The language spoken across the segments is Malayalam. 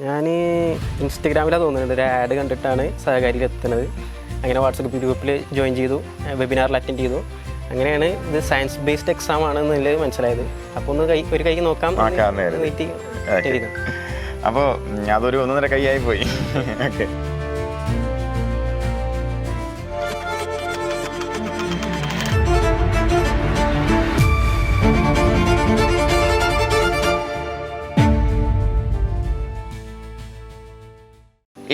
ഞാൻ ഇൻസ്റ്റഗ്രാമിലാണ് തോന്നുന്നുണ്ട് ഒരു ആഡ് കണ്ടിട്ടാണ് സഹകാരിയിൽ എത്തുന്നത്. അങ്ങനെ വാട്സപ്പ് ഗ്രൂപ്പിൽ ജോയിൻ ചെയ്തു, വെബിനാറിൽ അറ്റൻഡ് ചെയ്തു. അങ്ങനെയാണ് ഇത് സയൻസ് ബേസ്ഡ് എക്സാം ആണെന്നുള്ളത് മനസ്സിലായത്. അപ്പോൾ ഒന്ന് ഒരു കൈ നോക്കാം ചെയ്തു. അപ്പോൾ അതൊരു 1.5 കൈയായി പോയി. ഓക്കെ.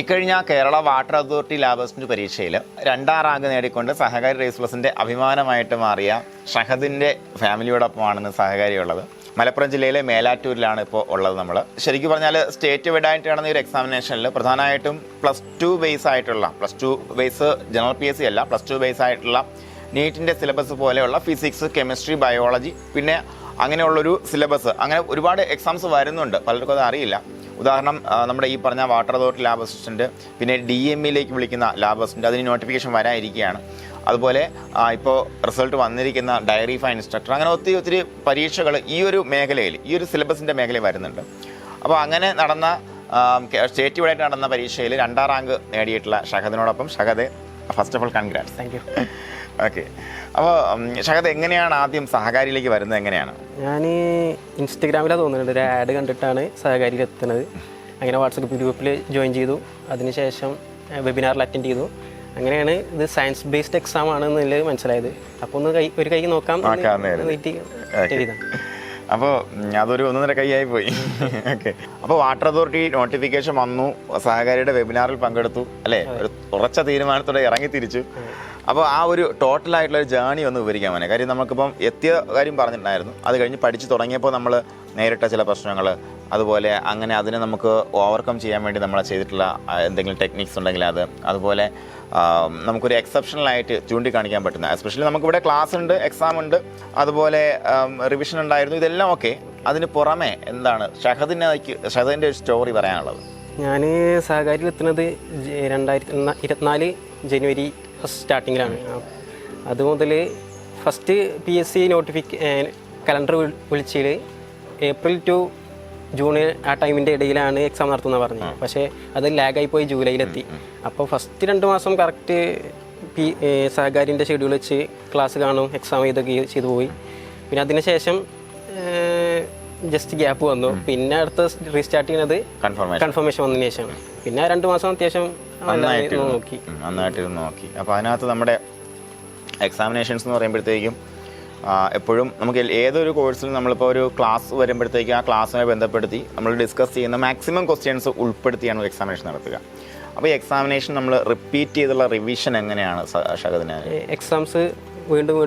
ഇക്കഴിഞ്ഞ Kerala water authority lab assistant പരീക്ഷയിൽ 2ാം റാങ്ക് നേടിക്കൊണ്ട് സഹകാരി റേസ് പ്ലസിൻ്റെ അഭിമാനമായിട്ട് മാറിയ ഷഹദിൻ്റെ ഫാമിലിയോടൊപ്പമാണെന്ന് സഹകാരി ഉള്ളത്. മലപ്പുറം ജില്ലയിലെ മേലാറ്റൂരിലാണ് ഇപ്പോൾ ഉള്ളത്. നമ്മൾ ശരിക്കും പറഞ്ഞാൽ സ്റ്റേറ്റ് വൈഡായിട്ട് നടന്ന ഈ ഒരു എക്സാമിനേഷനിൽ പ്രധാനമായിട്ടും +2 ബേസ് ആയിട്ടുള്ള +2 ബേസ് ജനറൽ PSC അല്ല, +2 ബേസ് ആയിട്ടുള്ള നീറ്റിൻ്റെ സിലബസ് പോലെയുള്ള ഫിസിക്സ്, കെമിസ്ട്രി, ബയോളജി, പിന്നെ അങ്ങനെയുള്ളൊരു സിലബസ്, അങ്ങനെ ഒരുപാട് എക്സാംസ് വരുന്നുണ്ട്. പലർക്കും അത് അറിയില്ല. ഉദാഹരണം, നമ്മുടെ ഈ പറഞ്ഞ വാട്ടർ അതോറിറ്റി ലാബ് അസിസ്റ്റൻറ്റ്, പിന്നെ DMEയിലേക്ക് വിളിക്കുന്ന ലാബ് അസിസ്റ്റൻറ്റ്, അതിന് നോട്ടിഫിക്കേഷൻ വരാനിരിക്കുകയാണ്. അതുപോലെ ഇപ്പോൾ റിസൾട്ട് വന്നിരിക്കുന്ന ഡയറി ഫൈൻ ഇൻസ്ട്രക്ടർ, അങ്ങനെ ഒത്തിരി പരീക്ഷകൾ ഈ ഒരു മേഖലയിൽ, ഈ ഒരു സിലബസിൻ്റെ മേഖലയിൽ വരുന്നുണ്ട്. അപ്പോൾ അങ്ങനെ നടന്ന സ്റ്റേറ്റ് വൈഡായിട്ട് നടന്ന പരീക്ഷയിൽ 2ാം റാങ്ക് നേടിയിട്ടുള്ള ഷഹദിനോടൊപ്പം Shahad, first of all congrats. Thank you. Okay. അപ്പോൾ ഷഹദ് എങ്ങനെയാണ് ആദ്യം സഹകാരിയിലേക്ക് വരുന്നത്? എങ്ങനെയാണ്? ഞാൻ ഇൻസ്റ്റഗ്രാമിലാണ് തോന്നുന്നുണ്ട് ഒരു ആഡ് കണ്ടിട്ടാണ് സഹകാരിയിൽ എത്തുന്നത്. അങ്ങനെ വാട്സപ്പ് ഗ്രൂപ്പിൽ ജോയിൻ ചെയ്തു, അതിനുശേഷം വെബിനാറിൽ അറ്റൻഡ് ചെയ്തു. അങ്ങനെയാണ് ഇത് സയൻസ് ബേസ്ഡ് എക്സാം ആണെന്നുള്ളത് മനസ്സിലായത്. അപ്പോൾ ഒന്ന് ഒരു കൈ നോക്കാം ചെയ്തു. അപ്പോൾ അതൊരു 1.5 കൈയായി പോയി. ഓക്കെ. അപ്പോൾ വാട്ടർ അതോറിറ്റി നോട്ടിഫിക്കേഷൻ വന്നു, സഹകാരിയുടെ വെബിനാറിൽ പങ്കെടുത്തു അല്ലേ? ഒരു ഉറച്ച തീരുമാനത്തോടെ ഇറങ്ങി തിരിച്ചു. അപ്പോൾ ആ ഒരു ടോട്ടലായിട്ടുള്ളൊരു ജേണി ഒന്ന് വിവരിക്കാൻ വേണേ. കാര്യം നമുക്കിപ്പം എത്തിയ കാര്യം പറഞ്ഞിട്ടുണ്ടായിരുന്നു, അത് കഴിഞ്ഞ് പഠിച്ച് തുടങ്ങിയപ്പോൾ നമ്മൾ നേരിട്ട ചില പ്രശ്നങ്ങൾ, അതുപോലെ അങ്ങനെ അതിനെ നമുക്ക് ഓവർകം ചെയ്യാൻ വേണ്ടി നമ്മൾ ചെയ്തിട്ടുള്ള എന്തെങ്കിലും ടെക്നിക്സ് ഉണ്ടെങ്കിൽ അതുപോലെ നമുക്കൊരു എക്സെപ്ഷണലായിട്ട് ചൂണ്ടിക്കാണിക്കാൻ പറ്റുന്ന, എസ്പെഷ്യലി നമുക്കിവിടെ ക്ലാസ് ഉണ്ട്, എക്സാം ഉണ്ട്, അതുപോലെ റിവിഷൻ ഉണ്ടായിരുന്നു, ഇതെല്ലാം ഓക്കെ. അതിന് പുറമെ എന്താണ് ഷഹദിൻ്റെ ഒരു സ്റ്റോറി പറയാനുള്ളത്? ഞാൻ സഹകാരിയിൽ എത്തുന്നത് 2024 ജനുവരി സ്റ്റാർട്ടിങ്ങിലാണ്. അതുമുതൽ ഫസ്റ്റ് PSC കലണ്ടർ വിളിച്ചതിൽ ഏപ്രിൽ ടു ജൂൺ ആ ടൈമിൻ്റെ ഇടയിലാണ് എക്സാം നടത്തുന്നത് പറഞ്ഞത്. പക്ഷേ അത് ലാഗായി പോയി ജൂലൈയിലെത്തി. അപ്പോൾ ഫസ്റ്റ് 2 മാസം കറക്റ്റ് സഹകാരിൻ്റെ ഷെഡ്യൂൾ വെച്ച് ക്ലാസ് കാണും, എക്സാം ഇതൊക്കെ ചെയ്തു പോയി. പിന്നെ അതിന് ശേഷം ജസ്റ്റ് ഗ്യാപ്പ് വന്നു. പിന്നെ അടുത്ത റീസ്റ്റാർട്ട് ചെയ്യുന്നത് കൺഫർമേഷൻ വന്നതിന് ശേഷമാണ്. പിന്നെ 2 മാസം അത്യാവശ്യം നന്നായിട്ട് നോക്കി. അപ്പോൾ അതിനകത്ത് നമ്മുടെ എക്സാമിനേഷൻസ് എന്ന് പറയുമ്പോഴത്തേക്കും എപ്പോഴും നമുക്ക് ഏതൊരു കോഴ്സിലും നമ്മളിപ്പോൾ ഒരു ക്ലാസ് വരുമ്പോഴത്തേക്കും ആ ക്ലാസ്സുമായി ബന്ധപ്പെടുത്തി നമ്മൾ ഡിസ്കസ് ചെയ്യുന്ന മാക്സിമം ക്വസ്റ്റ്യൻസ് ഉൾപ്പെടുത്തിയാണ് ഒരു എക്സാമിനേഷൻ നടത്തുക. അപ്പോൾ ഈ എക്സാമിനേഷൻ നമ്മൾ റിപ്പീറ്റ് ചെയ്തുള്ള റിവിഷൻ എങ്ങനെയാണ് ഷഹദിന്? എക്സാംസ് വീണ്ടും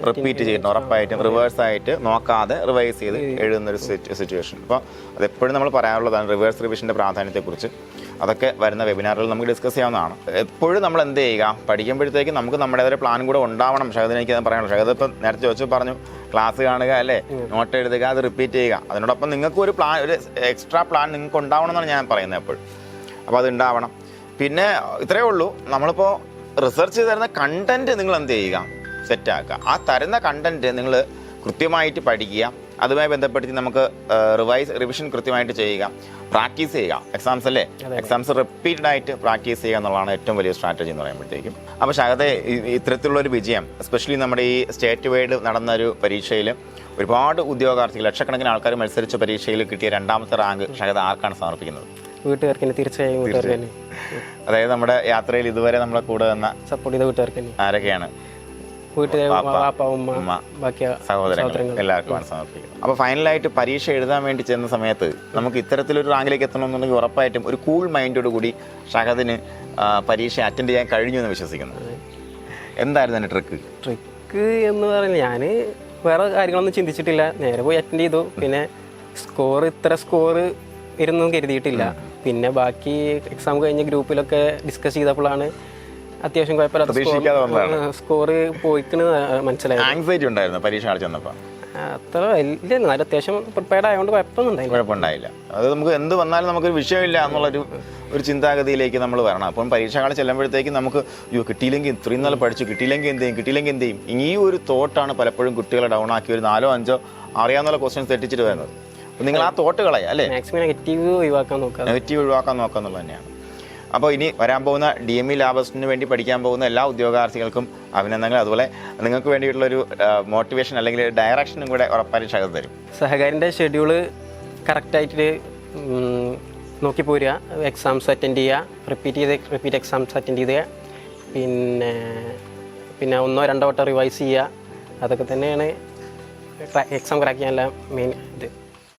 റിപ്പീറ്റ് ചെയ്യുന്നു, ഉറപ്പായിട്ടും റിവേഴ്സായിട്ട് നോക്കാതെ റിവൈസ് ചെയ്ത് എഴുതുന്നൊരു സിറ്റുവേഷൻ. അപ്പോൾ അതെപ്പോഴും നമ്മൾ പറയാനുള്ളതാണ് റിവേഴ്സ് റിവിഷൻ്റെ പ്രാധാന്യത്തെക്കുറിച്ച്. അതൊക്കെ വരുന്ന വെബിനാറുകൾ നമുക്ക് ഡിസ്കസ് ചെയ്യാവുന്നതാണ്. എപ്പോഴും നമ്മൾ എന്ത് ചെയ്യുക, പഠിക്കുമ്പോഴത്തേക്കും നമുക്ക് നമ്മുടേതൊരു പ്ലാൻ കൂടെ ഉണ്ടാവണം. ഷഹദിനേക്ക് പറയാനുള്ളൂ. ഷഹദ് ഇപ്പം നേരത്തെ ചോദിച്ചു പറഞ്ഞു, ക്ലാസ് കാണുക അല്ലേ, നോട്ട് എഴുതുക, അത് റിപ്പീറ്റ് ചെയ്യുക. അതിനോടൊപ്പം നിങ്ങൾക്ക് ഒരു പ്ലാൻ, ഒരു എക്സ്ട്രാ പ്ലാൻ നിങ്ങൾക്ക് ഉണ്ടാവണം എന്നാണ് ഞാൻ പറയുന്നത് എപ്പോഴും. അപ്പോൾ അത് ഉണ്ടാവണം. പിന്നെ ഇത്രയേ ഉള്ളൂ, നമ്മളിപ്പോൾ റിസർച്ച് ചെയ്ത് തരുന്ന കണ്ടൻറ്റ് നിങ്ങൾ എന്ത് ചെയ്യുക, സെറ്റാക്കുക. ആ തരുന്ന കണ്ടൻറ്റ് നിങ്ങൾ കൃത്യമായിട്ട് പഠിക്കുക. അതുമായി ബന്ധപ്പെടുത്തി നമുക്ക് റിവിഷൻ കൃത്യമായിട്ട് ചെയ്യുക, പ്രാക്ടീസ് ചെയ്യുക. എക്സാംസ് അല്ലേ, എക്സാംസ് റിപ്പീറ്റഡ് ആയിട്ട് പ്രാക്ടീസ് ചെയ്യുക എന്നുള്ളതാണ് ഏറ്റവും വലിയ സ്ട്രാറ്റജി എന്ന് പറയുമ്പോഴത്തേക്കും. അപ്പോൾ ഷഹദെ, ഇത്തരത്തിലുള്ളൊരു വിജയം, എസ്പെഷ്യലി നമ്മുടെ ഈ സ്റ്റേറ്റ് വൈഡ് നടന്നൊരു പരീക്ഷയിൽ ഒരുപാട് ഉദ്യോഗാർത്ഥികൾ, ലക്ഷക്കണക്കിന് ആൾക്കാർ മത്സരിച്ച പരീക്ഷയിൽ കിട്ടിയ 2ാമത്തെ റാങ്ക് ഷഹദ് ആർക്കാണ് സമർപ്പിക്കുന്നത്? വീട്ടുകാർക്ക്. തീർച്ചയായും. അതായത് നമ്മുടെ യാത്രയിൽ ഇതുവരെ നമ്മളെ കൂടെ വന്ന സപ്പോർട്ട് ചെയ്ത വീട്ടുകാർക്ക്. ആരൊക്കെയാണ്? സഹോദരങ്ങൾ എല്ലാവർക്കുമാണ് സമർപ്പിക്കുന്നത്. അപ്പോൾ ഫൈനലായിട്ട് പരീക്ഷ എഴുതാൻ വേണ്ടി ചെന്ന സമയത്ത് നമുക്ക് ഇത്തരത്തിലൊരു റാങ്കിലേക്ക് എത്തണമെന്നുണ്ടെങ്കിൽ ഉറപ്പായിട്ടും ഒരു കൂൾ മൈൻഡോട് കൂടി ഷഹദിന് പരീക്ഷ അറ്റൻഡ് ചെയ്യാൻ കഴിഞ്ഞു എന്ന് വിശ്വസിക്കുന്നു. എന്തായിരുന്നു അതിൻ്റെ ട്രിക്ക് എന്ന് പറഞ്ഞാൽ, ഞാൻ വേറെ കാര്യങ്ങളൊന്നും ചിന്തിച്ചിട്ടില്ല, നേരെ പോയി അറ്റൻഡ് ചെയ്തു. പിന്നെ ഇത്ര സ്കോർ ഇരുന്നൊന്നും കരുതിയിട്ടില്ല. പിന്നെ ബാക്കി എക്സാം കഴിഞ്ഞ ഗ്രൂപ്പിലൊക്കെ ഡിസ്കസ് ചെയ്തപ്പോഴാണ് അത്യാവശ്യം കുഴപ്പമില്ലാത്ത സ്കോർ പോയിക്കണ് മനസ്സിലായി. ആങ്സൈറ്റി ഉണ്ടായിരുന്നു പരീക്ഷ ചെന്നപ്പോൾ? അത്ര വലിയ അത്യാവശ്യം പ്രിപ്പയർഡ് ആയതുകൊണ്ട് കുഴപ്പമുണ്ടായില്ല. അത് നമുക്ക് എന്ത് വന്നാലും നമുക്കൊരു വിഷയമില്ല എന്നുള്ളൊരു ചിന്താഗതിയിലേക്ക് നമ്മൾ വരണം. അപ്പം പരീക്ഷകൾ ചെല്ലുമ്പോഴത്തേക്കും നമുക്ക് കിട്ടിയില്ലെങ്കിൽ ഇത്രയും നാൾ പഠിച്ചു, കിട്ടിയില്ലെങ്കിൽ എന്ത് ചെയ്യും ഈ ഒരു തോട്ടാണ് പലപ്പോഴും കുട്ടികളെ ഡൗൺ ആക്കി ഒരു 4-5 അറിയാവുന്ന ക്വസ്റ്റ്യൻസ് തെറ്റിച്ചിട്ട് വരുന്നത്. നിങ്ങൾ ആ തോട്ട് കളയുക അല്ലേ, മാക്സിമം നെഗറ്റീവ് ഒഴിവാക്കാൻ നോക്കുക. നെഗറ്റീവ് ഒഴിവാക്കാൻ നോക്കുക എന്നുള്ളത് തന്നെയാണ്. അപ്പോൾ ഇനി വരാൻ പോകുന്ന DME ലാബിസ്റ്റിന് വേണ്ടി പഠിക്കാൻ പോകുന്ന എല്ലാ ഉദ്യോഗാർത്ഥികൾക്കും അഭിനന്ദനങ്ങൾ. അതുപോലെ നിങ്ങൾക്ക് വേണ്ടിയിട്ടുള്ളൊരു മോട്ടിവേഷൻ അല്ലെങ്കിൽ ഡയറക്ഷനും കൂടെ ഉറപ്പായും ഷഹർ തരും. സഹകാരിൻ്റെ ഷെഡ്യൂള് കറക്റ്റായിട്ട് നോക്കി പോരുക, എക്സാംസ് അറ്റൻഡ് ചെയ്യുക, റിപ്പീറ്റ് എക്സാംസ് അറ്റൻഡ് ചെയ്യുക, പിന്നെ 1-2 വട്ടം റിവൈസ് ചെയ്യുക. അതൊക്കെ തന്നെയാണ് എക്സാം ക്രാക്ക് ചെയ്യാനുള്ള മെയിൻ ഇത്.